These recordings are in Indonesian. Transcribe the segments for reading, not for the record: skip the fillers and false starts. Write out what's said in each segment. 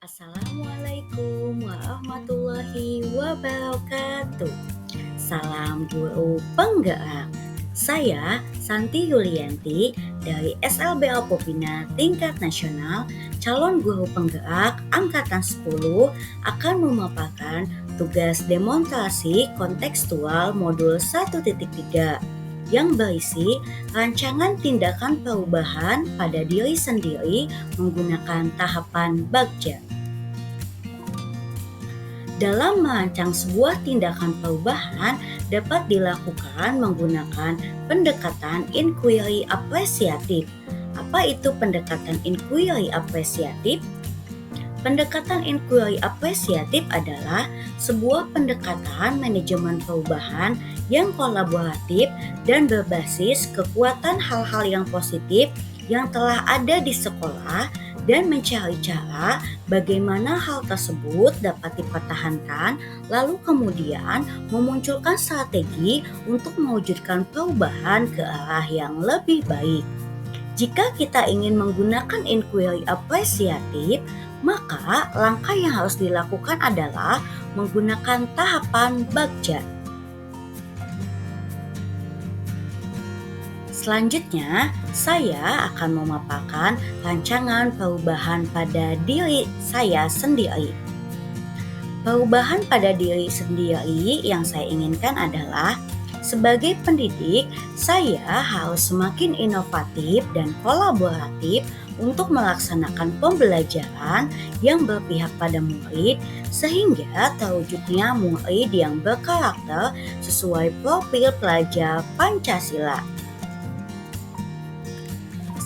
Assalamualaikum warahmatullahi wabarakatuh. Salam guru penggerak. Saya Santi Yulianti dari SLBO Popina tingkat nasional, calon guru penggerak angkatan 10 akan memaparkan tugas demonstrasi kontekstual modul 1.3 yang berisi rancangan tindakan perubahan pada diri sendiri menggunakan tahapan Bagja. Dalam merancang sebuah tindakan perubahan dapat dilakukan menggunakan pendekatan inquiry apresiatif. Apa itu pendekatan inquiry apresiatif? Pendekatan inquiry apresiatif adalah sebuah pendekatan manajemen perubahan yang kolaboratif dan berbasis kekuatan hal-hal yang positif yang telah ada di sekolah dan mencari cara bagaimana hal tersebut dapat dipertahankan, lalu kemudian memunculkan strategi untuk mewujudkan perubahan ke arah yang lebih baik. Jika kita ingin menggunakan inquiry apresiatif, maka langkah yang harus dilakukan adalah menggunakan tahapan Bagja. Selanjutnya, saya akan memaparkan rancangan perubahan pada diri saya sendiri. Perubahan pada diri sendiri yang saya inginkan adalah sebagai pendidik, saya harus semakin inovatif dan kolaboratif untuk melaksanakan pembelajaran yang berpihak pada murid sehingga terwujudnya murid yang berkarakter sesuai profil pelajar Pancasila.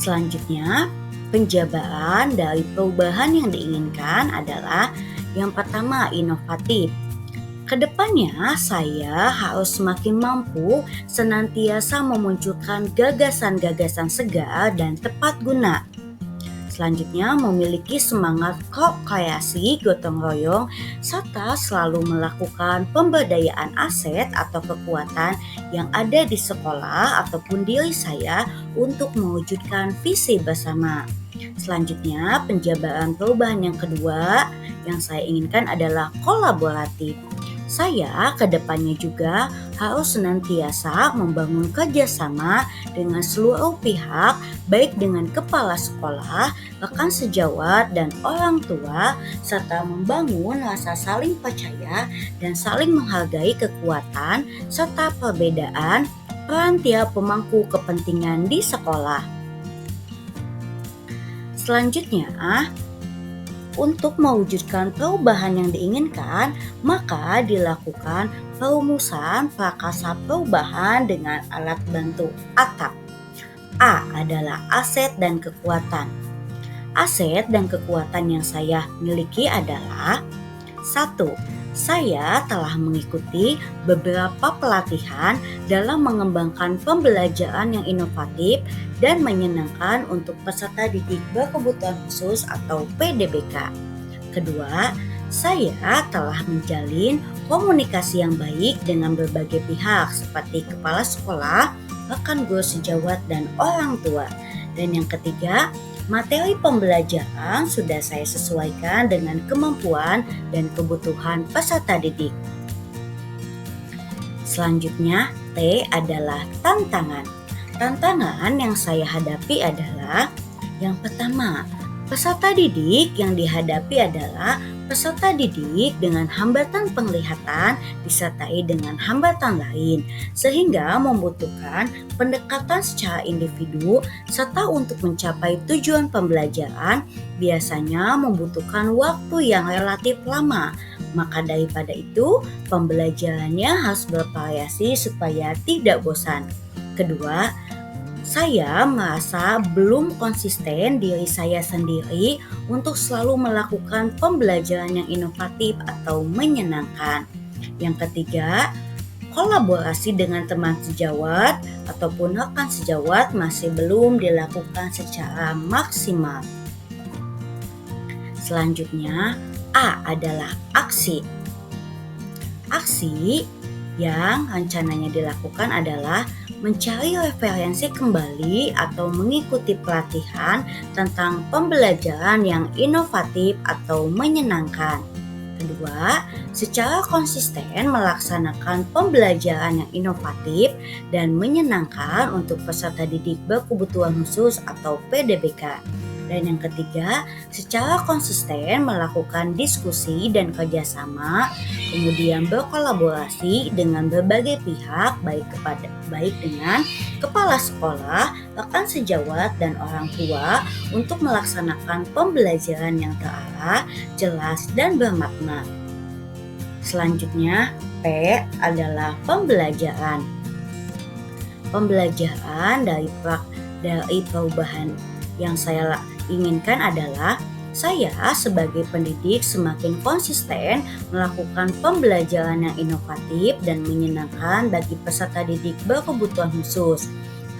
Selanjutnya, penjabaran dari perubahan yang diinginkan adalah yang pertama, inovatif. Kedepannya, saya harus semakin mampu senantiasa memunculkan gagasan-gagasan segar dan tepat guna. Selanjutnya, memiliki semangat kreasi gotong royong serta selalu melakukan pemberdayaan aset atau kekuatan yang ada di sekolah ataupun diri saya untuk mewujudkan visi bersama. Selanjutnya, penjabaran perubahan yang kedua yang saya inginkan adalah kolaboratif. Saya kedepannya juga harus senantiasa membangun kerjasama dengan seluruh pihak, baik dengan kepala sekolah, rekan sejawat, dan orang tua, serta membangun rasa saling percaya dan saling menghargai kekuatan serta perbedaan peran tiap pemangku kepentingan di sekolah. Selanjutnya, untuk mewujudkan perubahan yang diinginkan, maka dilakukan perumusan prakarsa perubahan dengan alat bantu atap. A adalah aset dan kekuatan. Aset dan kekuatan yang saya miliki adalah 1. Saya telah mengikuti beberapa pelatihan dalam mengembangkan pembelajaran yang inovatif dan menyenangkan untuk peserta didik berkebutuhan khusus atau PDBK. Kedua, saya telah menjalin komunikasi yang baik dengan berbagai pihak seperti kepala sekolah, rekan guru sejawat, dan orang tua. Dan yang ketiga, materi pembelajaran sudah saya sesuaikan dengan kemampuan dan kebutuhan peserta didik. Selanjutnya, T adalah tantangan. Tantangan yang saya hadapi adalah yang pertama, peserta didik yang dihadapi adalah peserta didik dengan hambatan penglihatan disertai dengan hambatan lain, sehingga membutuhkan pendekatan secara individu serta untuk mencapai tujuan pembelajaran biasanya membutuhkan waktu yang relatif lama. Maka daripada itu, pembelajarannya harus bervariasi supaya tidak bosan. Kedua, saya merasa belum konsisten diri saya sendiri untuk selalu melakukan pembelajaran yang inovatif atau menyenangkan. Yang ketiga, kolaborasi dengan teman sejawat ataupun rekan sejawat masih belum dilakukan secara maksimal. Selanjutnya, A adalah aksi. Aksi yang rencananya dilakukan adalah mencari referensi kembali atau mengikuti pelatihan tentang pembelajaran yang inovatif atau menyenangkan. Kedua, secara konsisten melaksanakan pembelajaran yang inovatif dan menyenangkan untuk peserta didik berkebutuhan khusus atau PDBK. Dan yang ketiga, secara konsisten melakukan diskusi dan kerjasama, kemudian berkolaborasi dengan berbagai pihak, baik dengan kepala sekolah, rekan sejawat, dan orang tua untuk melaksanakan pembelajaran yang terarah, jelas, dan bermakna. Selanjutnya, P adalah pembelajaran. Pembelajaran dari perubahan yang saya inginkan adalah saya sebagai pendidik semakin konsisten melakukan pembelajaran yang inovatif dan menyenangkan bagi peserta didik berkebutuhan khusus.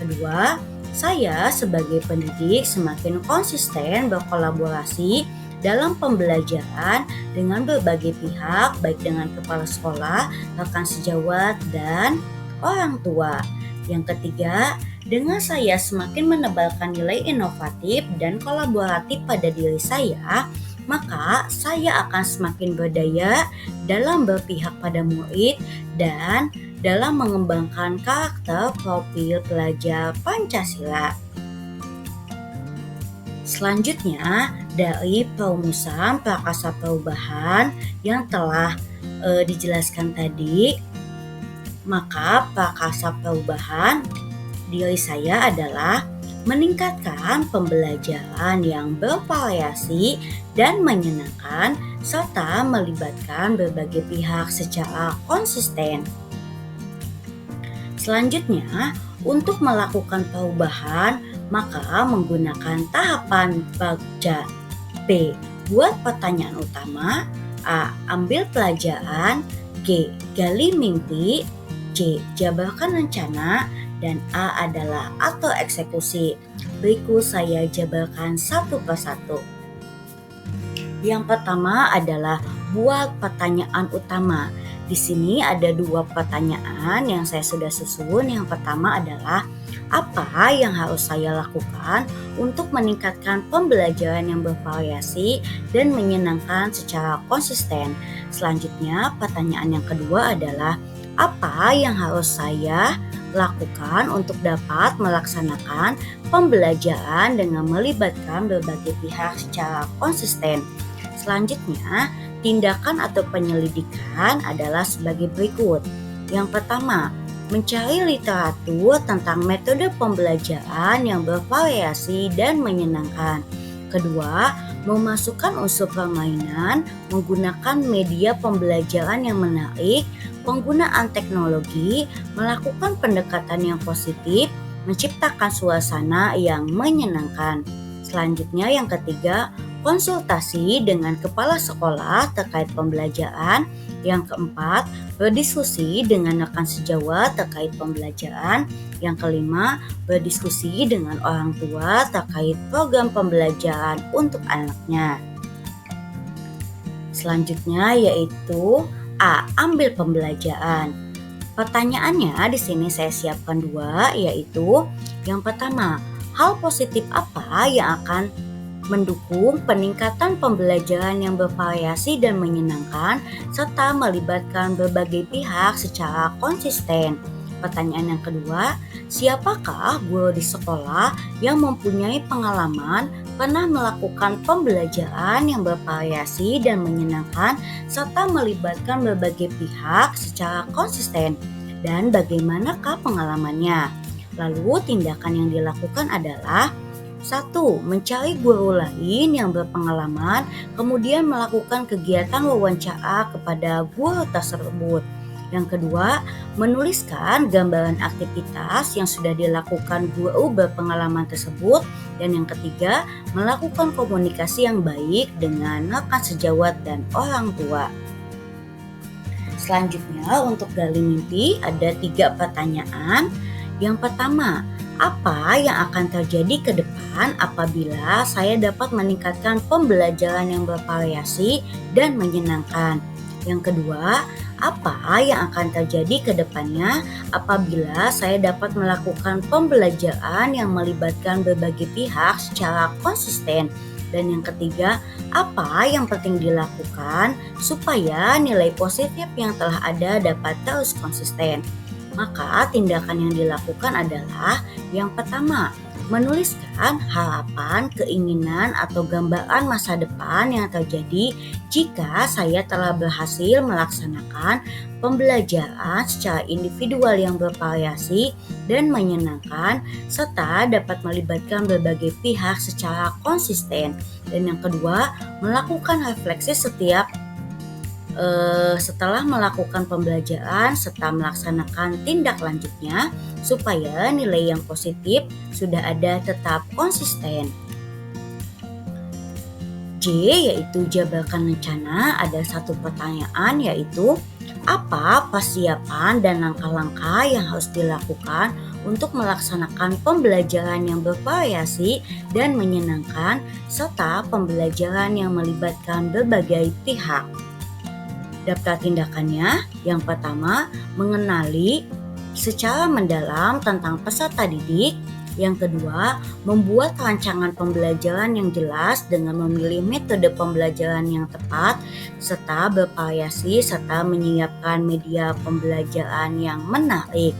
Kedua, saya sebagai pendidik semakin konsisten berkolaborasi dalam pembelajaran dengan berbagai pihak, baik dengan kepala sekolah, rekan sejawat, dan orang tua. Yang ketiga, dengan saya semakin menebalkan nilai inovatif dan kolaboratif pada diri saya, maka saya akan semakin berdaya dalam berpihak pada murid dan dalam mengembangkan karakter profil pelajar Pancasila. Selanjutnya, dari perumusan prakasa perubahan yang telah dijelaskan tadi, maka prakasa perubahan diri saya adalah meningkatkan pembelajaran yang bervariasi dan menyenangkan serta melibatkan berbagai pihak secara konsisten. Selanjutnya, untuk melakukan perubahan, maka menggunakan tahapan baca. B. Buat pertanyaan utama. A. Ambil pelajaran. G. Gali mimpi. C. Jabarkan rencana. Dan A adalah atur eksekusi. Berikut saya jabarkan satu persatu. Yang pertama adalah buat pertanyaan utama. Di sini ada dua pertanyaan yang saya sudah susun. Yang pertama adalah apa yang harus saya lakukan untuk meningkatkan pembelajaran yang bervariasi dan menyenangkan secara konsisten. Selanjutnya, pertanyaan yang kedua adalah apa yang harus saya lakukan untuk dapat melaksanakan pembelajaran dengan melibatkan berbagai pihak secara konsisten. Selanjutnya, tindakan atau penyelidikan adalah sebagai berikut. Yang pertama, mencari literatur tentang metode pembelajaran yang bervariasi dan menyenangkan. Kedua, memasukkan unsur permainan, menggunakan media pembelajaran yang menarik, penggunaan teknologi, melakukan pendekatan yang positif, menciptakan suasana yang menyenangkan. Selanjutnya yang ketiga, konsultasi dengan kepala sekolah terkait pembelajaran. Yang keempat, berdiskusi dengan rekan sejawat terkait pembelajaran. Yang kelima, berdiskusi dengan orang tua terkait program pembelajaran untuk anaknya. Selanjutnya yaitu A. Ambil pembelajaran. Pertanyaannya di sini saya siapkan dua, yaitu yang pertama, hal positif apa yang akan mendukung peningkatan pembelajaran yang bervariasi dan menyenangkan serta melibatkan berbagai pihak secara konsisten. Pertanyaan yang kedua, siapakah guru di sekolah yang mempunyai pengalaman pernah melakukan pembelajaran yang bervariasi dan menyenangkan serta melibatkan berbagai pihak secara konsisten, dan bagaimanakah pengalamannya? Lalu tindakan yang dilakukan adalah 1. Mencari guru lain yang berpengalaman, kemudian melakukan kegiatan wawancara kepada guru tersebut. Yang kedua, menuliskan gambaran aktivitas yang sudah dilakukan guru berpengalaman tersebut. Dan yang ketiga, melakukan komunikasi yang baik dengan rekan sejawat dan orang tua. Selanjutnya untuk gali mimpi ada 3 pertanyaan. Yang pertama, apa yang akan terjadi ke depan apabila saya dapat meningkatkan pembelajaran yang bervariasi dan menyenangkan? Yang kedua, apa yang akan terjadi ke depannya apabila saya dapat melakukan pembelajaran yang melibatkan berbagai pihak secara konsisten? Dan yang ketiga, apa yang penting dilakukan supaya nilai positif yang telah ada dapat terus konsisten? Maka tindakan yang dilakukan adalah yang pertama, menuliskan harapan, keinginan, atau gambaran masa depan yang terjadi jika saya telah berhasil melaksanakan pembelajaran secara individual yang bervariasi dan menyenangkan, serta dapat melibatkan berbagai pihak secara konsisten. Dan yang kedua, melakukan refleksi setelah melakukan pembelajaran serta melaksanakan tindak lanjutnya supaya nilai yang positif sudah ada tetap konsisten. J yaitu jabarkan rencana. Ada satu pertanyaan yaitu apa persiapan dan langkah-langkah yang harus dilakukan untuk melaksanakan pembelajaran yang bervariasi dan menyenangkan serta pembelajaran yang melibatkan berbagai pihak. Daftar tindakannya, yang pertama, mengenali secara mendalam tentang peserta didik. Yang kedua, membuat rancangan pembelajaran yang jelas dengan memilih metode pembelajaran yang tepat, serta bervariasi, serta menyiapkan media pembelajaran yang menarik.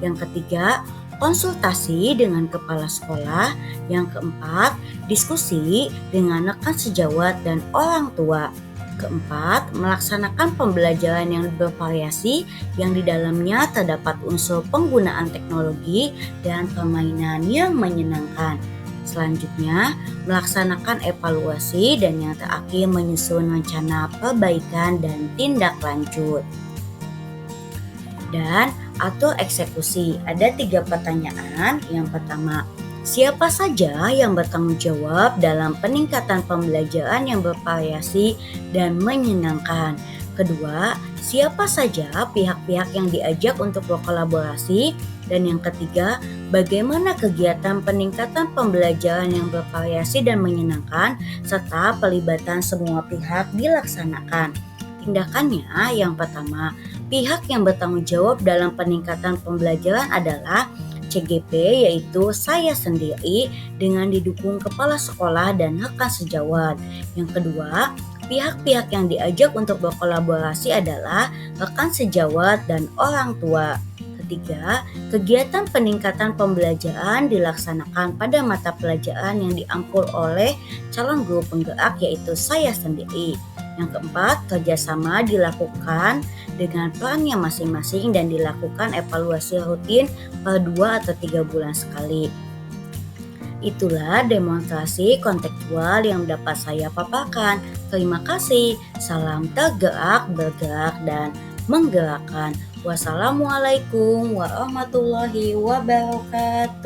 Yang ketiga, konsultasi dengan kepala sekolah. Yang keempat, diskusi dengan rekan sejawat dan orang tua. Keempat, melaksanakan pembelajaran yang bervariasi yang di dalamnya terdapat unsur penggunaan teknologi dan permainan yang menyenangkan. Selanjutnya, melaksanakan evaluasi dan yang terakhir menyusun rencana perbaikan dan tindak lanjut. Dan atur eksekusi. Ada 3 pertanyaan. Yang pertama, siapa saja yang bertanggung jawab dalam peningkatan pembelajaran yang bervariasi dan menyenangkan? Kedua, siapa saja pihak-pihak yang diajak untuk berkolaborasi? Dan yang ketiga, bagaimana kegiatan peningkatan pembelajaran yang bervariasi dan menyenangkan serta pelibatan semua pihak dilaksanakan? Tindakannya, yang pertama, pihak yang bertanggung jawab dalam peningkatan pembelajaran adalah CGP, yaitu saya sendiri dengan didukung kepala sekolah dan rekan sejawat. Yang kedua, pihak-pihak yang diajak untuk berkolaborasi adalah rekan sejawat dan orang tua. Ketiga, kegiatan peningkatan pembelajaran dilaksanakan pada mata pelajaran yang diampu oleh calon guru penggerak, yaitu saya sendiri. Yang keempat, kerjasama dilakukan dengan perannya masing-masing dan dilakukan evaluasi rutin per 2 atau 3 bulan sekali. Itulah demonstrasi kontekstual yang dapat saya paparkan. Terima kasih. Salam tergerak, bergerak, dan menggerakkan. Wassalamualaikum warahmatullahi wabarakatuh.